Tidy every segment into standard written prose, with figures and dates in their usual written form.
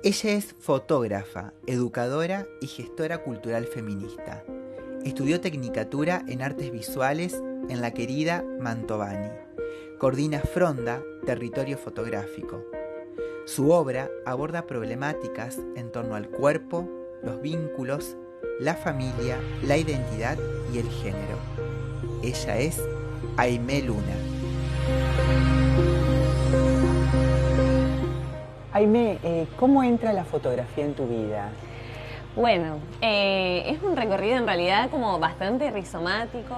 Ella es fotógrafa, educadora y gestora cultural feminista. Estudió Tecnicatura en Artes Visuales en la querida Mantovani. Coordina Fronda, Territorio Fotográfico. Su obra aborda problemáticas en torno al cuerpo, los vínculos, la familia, la identidad y el género. Ella es Aimé Luna. Aimé, ¿cómo entra la fotografía en tu vida? Bueno, es un recorrido en realidad como bastante rizomático.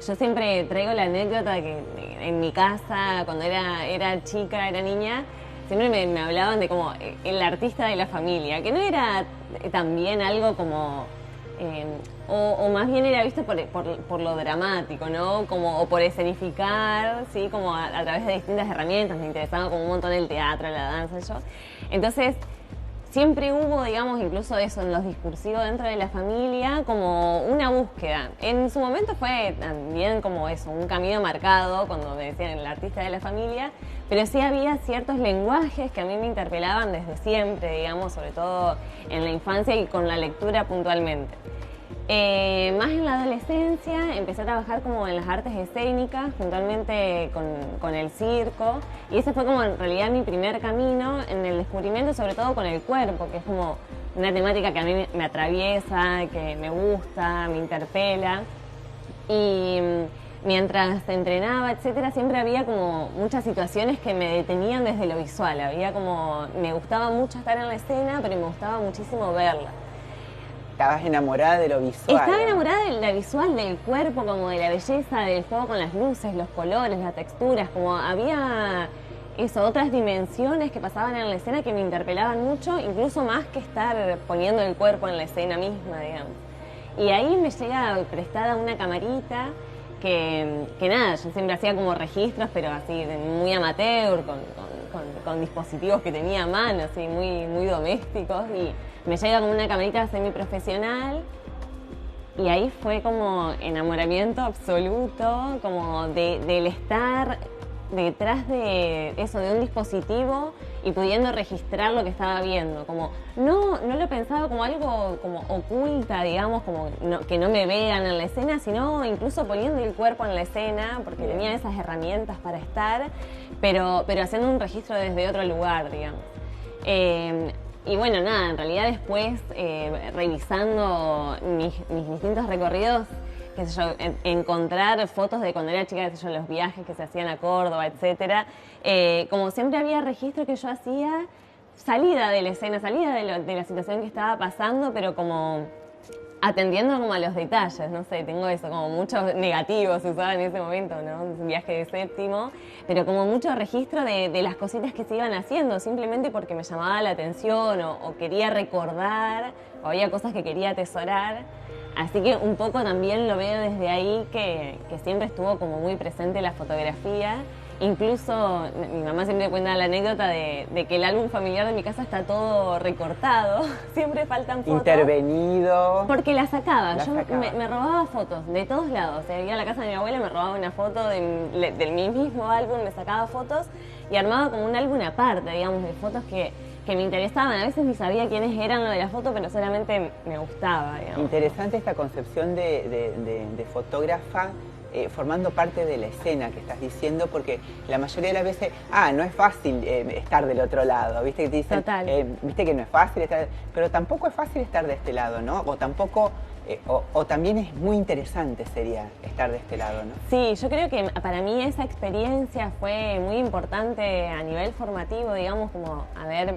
Yo siempre traigo la anécdota que en mi casa, cuando era chica, era niña, siempre me hablaban de como el artista de la familia, que no era también algo como... o más bien era visto por lo dramático, ¿no? Como, o por escenificar, ¿sí? Como a través de distintas herramientas. Me interesaba como un montón el teatro, la danza, yo. Entonces, siempre hubo, digamos, incluso eso en los discursivos dentro de la familia, como una búsqueda. En su momento fue también como eso, un camino marcado, cuando me decían el artista de la familia, pero sí había ciertos lenguajes que a mí me interpelaban desde siempre, digamos, sobre todo en la infancia y con la lectura puntualmente. Más en la adolescencia empecé a trabajar como en las artes escénicas, puntualmente con el circo, y ese fue como en realidad mi primer camino en el descubrimiento, sobre todo con el cuerpo, que es como una temática que a mí me atraviesa, que me gusta, me interpela. Y mientras entrenaba, etcétera, siempre había como muchas situaciones que me detenían desde lo visual. Había como, me gustaba mucho estar en la escena, pero me gustaba muchísimo verla. Estabas enamorada de lo visual. Estaba enamorada de la visual, del cuerpo, como de la belleza, del juego con las luces, los colores, las texturas, como había eso, otras dimensiones que pasaban en la escena que me interpelaban mucho, incluso más que estar poniendo el cuerpo en la escena misma, digamos. Y ahí me llega prestada una camarita que nada, yo siempre hacía como registros, pero así muy amateur, con dispositivos que tenía a mano, así muy domésticos, y me llega como una camarita semiprofesional y ahí fue como enamoramiento absoluto, como del estar detrás de eso, de un dispositivo y pudiendo registrar lo que estaba viendo. Como no lo pensaba como algo como oculta, digamos, como que no me vean en la escena, sino incluso poniendo el cuerpo en la escena, porque tenía esas herramientas para estar, pero haciendo un registro desde otro lugar, digamos. Y bueno, nada, en realidad después, revisando mis distintos recorridos, qué sé yo, encontrar fotos de cuando era chica, qué sé yo, los viajes que se hacían a Córdoba, etcétera. Como siempre había registro que yo hacía, salida de la escena, salida de la situación que estaba pasando, pero como atendiendo como a los detalles, no sé, tengo eso, como muchos negativos se usaba en ese momento, ¿no? Un viaje de séptimo, pero como mucho registro de las cositas que se iban haciendo, simplemente porque me llamaba la atención o quería recordar, o había cosas que quería atesorar. Así que un poco también lo veo desde ahí que siempre estuvo como muy presente la fotografía. Incluso mi mamá siempre cuenta la anécdota de que el álbum familiar de mi casa está todo recortado, siempre faltan fotos. Intervenido. Porque la sacaba, me robaba fotos de todos lados. O sea, iba a la casa de mi abuela, me robaba una foto del mismo álbum, me sacaba fotos y armaba como un álbum aparte, digamos, de fotos que me interesaban. A veces ni sabía quiénes eran lo de la foto, pero solamente me gustaba, digamos. Interesante esta concepción de fotógrafa formando parte de la escena que estás diciendo, porque la mayoría de las veces, no es fácil estar del otro lado, ¿viste? Que te dicen, viste que no es fácil estar, pero tampoco es fácil estar de este lado, ¿no? O tampoco, o también es muy interesante sería estar de este lado, ¿no? Sí, yo creo que para mí esa experiencia fue muy importante a nivel formativo, digamos, como haber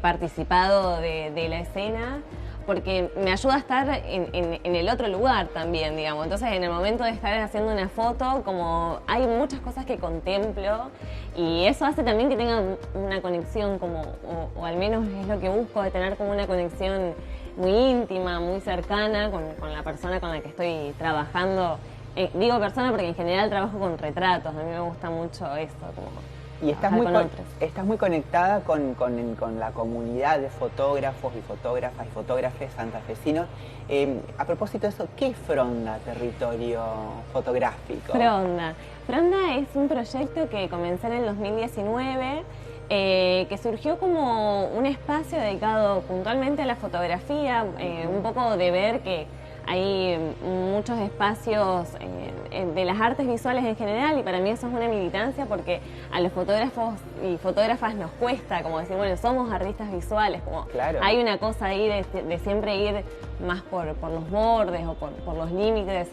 participado de la escena, porque me ayuda a estar en el otro lugar también, digamos. Entonces, en el momento de estar haciendo una foto, como hay muchas cosas que contemplo y eso hace también que tenga una conexión, como, o al menos es lo que busco, de tener como una conexión muy íntima, muy cercana con la persona con la que estoy trabajando. Digo persona porque en general trabajo con retratos, a mí me gusta mucho eso, como... Y estás muy conectada con la comunidad de fotógrafos y fotógrafas y fotógrafes santafesinos. A propósito de eso, ¿qué es Fronda, Territorio Fotográfico? Fronda es un proyecto que comencé en el 2019 que surgió como un espacio dedicado puntualmente a la fotografía, un poco de ver que hay muchos espacios de las artes visuales en general, y para mí eso es una militancia porque a los fotógrafos y fotógrafas nos cuesta como decir, bueno, somos artistas visuales, como claro. Hay una cosa ahí de siempre ir más por los bordes o por los límites.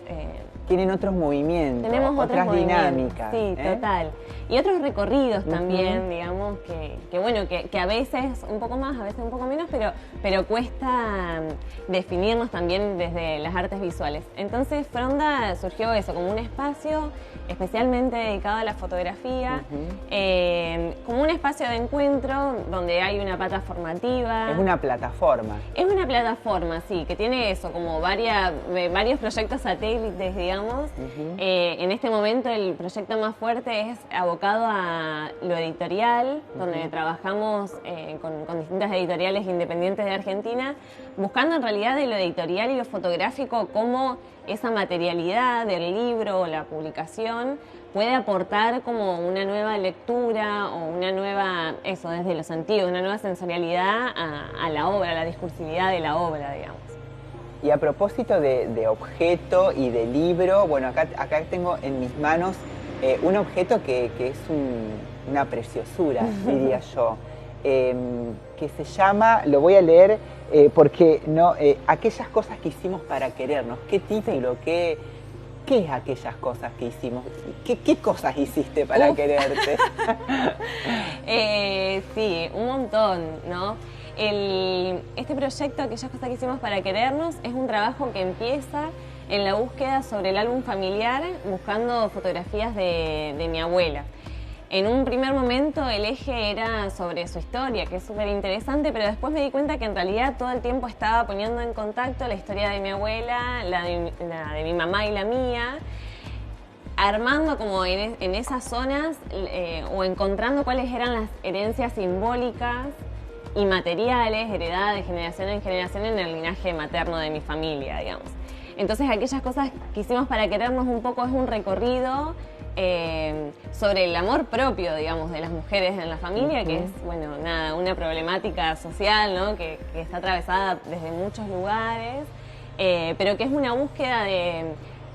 Tienen otros movimientos, tenemos otras dinámicas. Sí, total. Y otros recorridos también, digamos, que a veces un poco más, a veces un poco menos, pero cuesta definirnos también desde las artes visuales. Entonces Fronda surgió eso, como un espacio especialmente dedicado a la fotografía, como un espacio de encuentro donde hay una pata formativa. Es una plataforma. Es una plataforma, sí, que tiene eso, como varios proyectos satélites, digamos. En este momento el proyecto más fuerte es abocado a lo editorial, donde trabajamos con distintas editoriales independientes de Argentina, buscando en realidad de lo editorial y lo fotográfico cómo esa materialidad del libro o la publicación puede aportar como una nueva lectura o una nueva, eso desde los sentidos, una nueva sensorialidad a la obra, a la discursividad de la obra, digamos. Y a propósito de objeto y de libro, bueno, acá tengo en mis manos un objeto que es una preciosura, diría yo, que se llama, lo voy a leer porque no, aquellas cosas que hicimos para querernos. ¿Qué título? ¿Qué es aquellas cosas que hicimos? ¿Qué cosas hiciste para quererte? Sí, un montón, ¿no? Este proyecto, aquellas cosas que hicimos para querernos, es un trabajo que empieza en la búsqueda sobre el álbum familiar, buscando fotografías de mi abuela. En un primer momento el eje era sobre su historia, que es súper interesante, pero después me di cuenta que en realidad todo el tiempo estaba poniendo en contacto la historia de mi abuela, la de mi mamá y la mía, armando como en esas zonas o encontrando cuáles eran las herencias simbólicas y materiales heredadas de generación en generación en el linaje materno de mi familia, digamos. Entonces aquellas cosas que hicimos para querernos un poco es un recorrido sobre el amor propio, digamos, de las mujeres en la familia, que es, bueno, nada, una problemática social, ¿no? que está atravesada desde muchos lugares, pero que es una búsqueda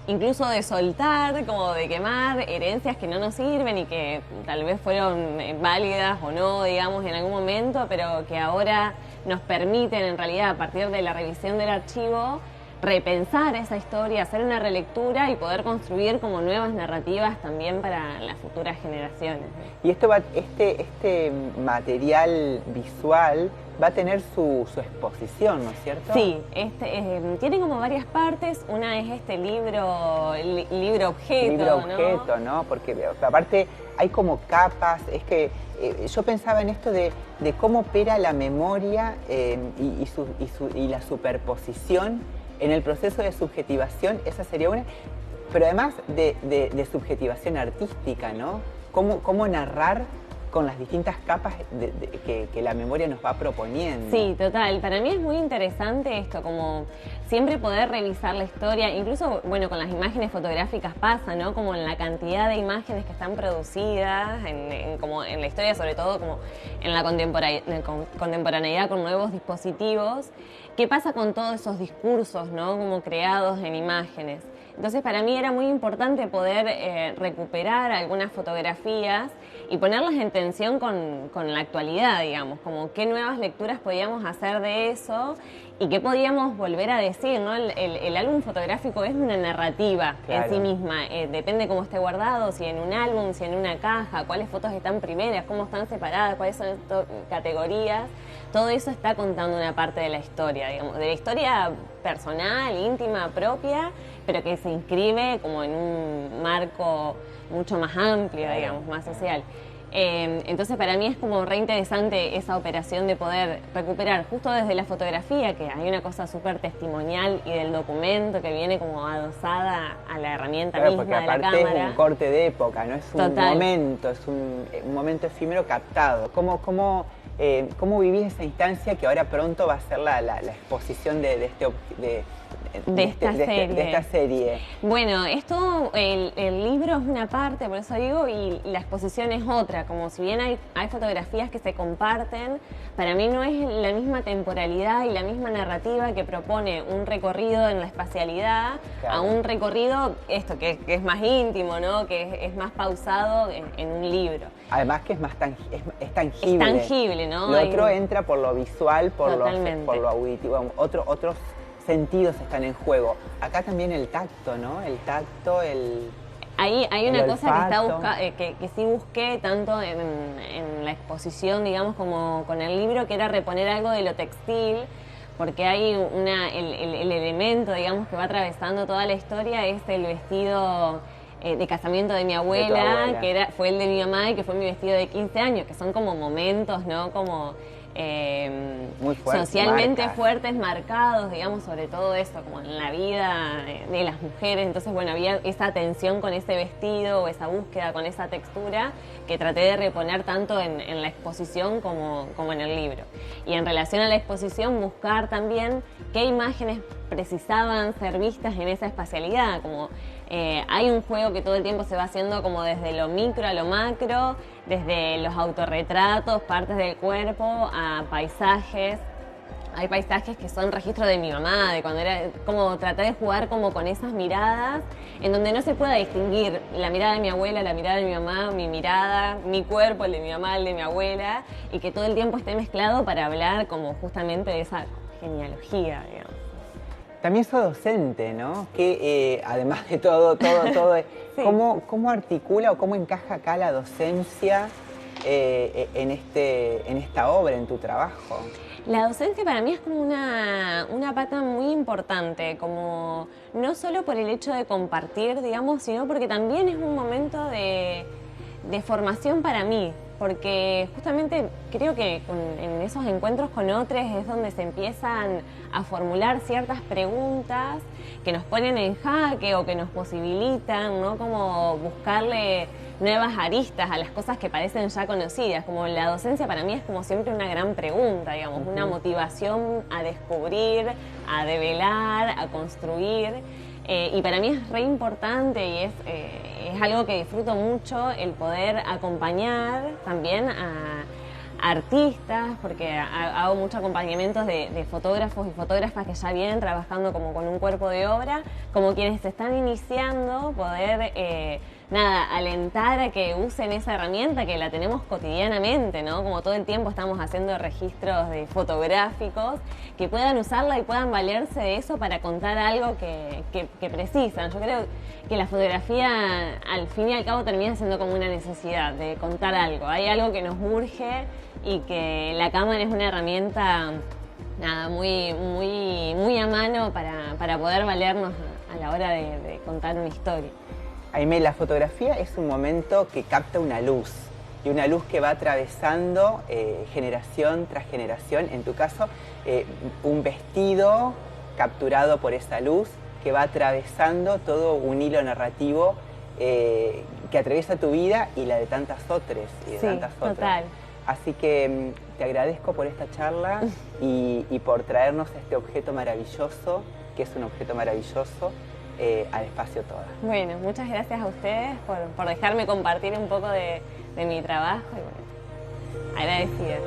incluso de soltar, como de quemar herencias que no nos sirven y que tal vez fueron válidas o no, digamos, en algún momento, pero que ahora nos permiten, en realidad, a partir de la revisión del archivo, repensar esa historia, hacer una relectura y poder construir como nuevas narrativas también para las futuras generaciones. Y este material visual va a tener su exposición, ¿no es cierto? Sí, tiene como varias partes. Una es este libro objeto, ¿no? Porque aparte hay como capas, es que yo pensaba en esto de cómo opera la memoria y la superposición en el proceso de subjetivación. Esa sería una, pero además de subjetivación artística, ¿no? Cómo narrar con las distintas capas que la memoria nos va proponiendo. Sí, total. Para mí es muy interesante esto, como siempre poder revisar la historia, incluso, bueno, con las imágenes fotográficas pasa, ¿no? Como en la cantidad de imágenes que están producidas, como en la historia, sobre todo como en la contemporaneidad con nuevos dispositivos. ¿Qué pasa con todos esos discursos, ¿no? Como creados en imágenes? Entonces, para mí era muy importante poder recuperar algunas fotografías y ponerlas en tensión con la actualidad, digamos, como qué nuevas lecturas podíamos hacer de eso y qué podíamos volver a decir, ¿no? El álbum fotográfico es una narrativa, claro, en sí misma, depende cómo esté guardado, si en un álbum, si en una caja, cuáles fotos están primeras, cómo están separadas, cuáles son categorías. Todo eso está contando una parte de la historia, digamos, de la historia personal, íntima, propia, pero que se inscribe como en un marco mucho más amplio, digamos, más social. Entonces para mí es como re interesante esa operación de poder recuperar justo desde la fotografía, que hay una cosa súper testimonial, y del documento que viene como adosada a la herramienta misma de la cámara. Porque aparte es un corte de época, no es un momento, es un momento efímero captado. ¿Cómo vivís esa instancia que ahora pronto va a ser la exposición de de esta serie. Bueno, esto, el libro es una parte, por eso digo, y la exposición es otra. Como si bien hay fotografías que se comparten, para mí no es la misma temporalidad y la misma narrativa que propone un recorrido en la espacialidad, claro, a un recorrido, esto que es más íntimo, ¿no? Que es más pausado en un libro. Además que es más tangible. Es tangible, ¿no? Lo otro entra por lo visual, por lo auditivo, otros sentidos están en juego. Acá también el tacto, ¿no? El tacto, Hay una cosa que sí busqué tanto en la exposición, digamos, como con el libro, que era reponer algo de lo textil, porque hay el elemento, digamos, que va atravesando toda la historia es el vestido de casamiento de mi abuela, que fue el de mi mamá y que fue mi vestido de 15 años, que son como momentos, ¿no? Como muy fuertes, socialmente fuertes, marcados, digamos, sobre todo eso, como en la vida de las mujeres. Entonces, bueno, había esa tensión con ese vestido, o esa búsqueda con esa textura, que traté de reponer tanto en la exposición como en el libro. Y en relación a la exposición, buscar también qué imágenes precisaban ser vistas en esa espacialidad, como hay un juego que todo el tiempo se va haciendo como desde lo micro a lo macro, desde los autorretratos, partes del cuerpo, a paisajes. Hay paisajes que son registros de mi mamá, de cuando era, como tratar de jugar como con esas miradas, en donde no se pueda distinguir la mirada de mi abuela, la mirada de mi mamá, mi mirada, mi cuerpo, el de mi mamá, el de mi abuela, y que todo el tiempo esté mezclado para hablar como justamente de esa genealogía, digamos. También sos docente, ¿no? Que además de todo, sí. ¿Cómo articula o cómo encaja acá la docencia en esta obra, en tu trabajo? La docencia para mí es como una pata muy importante, como no solo por el hecho de compartir, digamos, sino porque también es un momento de formación para mí. Porque justamente creo que en esos encuentros con otros es donde se empiezan a formular ciertas preguntas que nos ponen en jaque o que nos posibilitan, ¿no? Como buscarle nuevas aristas a las cosas que parecen ya conocidas. Como la docencia para mí es como siempre una gran pregunta, digamos, una motivación a descubrir, a develar, a construir. Y para mí es re importante y es algo que disfruto mucho el poder acompañar también a artistas, porque hago muchos acompañamientos de fotógrafos y fotógrafas que ya vienen trabajando como con un cuerpo de obra, como quienes se están iniciando, poder alentar a que usen esa herramienta que la tenemos cotidianamente, ¿no? Como todo el tiempo estamos haciendo registros fotográficos, que puedan usarla y puedan valerse de eso para contar algo que precisan. Yo creo que la fotografía al fin y al cabo termina siendo como una necesidad de contar algo. Hay algo que nos urge y que la cámara es una herramienta muy a mano para poder valernos a la hora de contar una historia. Aimee, la fotografía es un momento que capta una luz, y una luz que va atravesando generación tras generación. En tu caso, un vestido capturado por esa luz que va atravesando todo un hilo narrativo que atraviesa tu vida y la de tantas otras. Total. Así que te agradezco por esta charla y por traernos este objeto maravilloso, que es un objeto maravilloso, al Espacio Toda. Bueno, muchas gracias a ustedes por dejarme compartir un poco de mi trabajo y bueno, agradecida.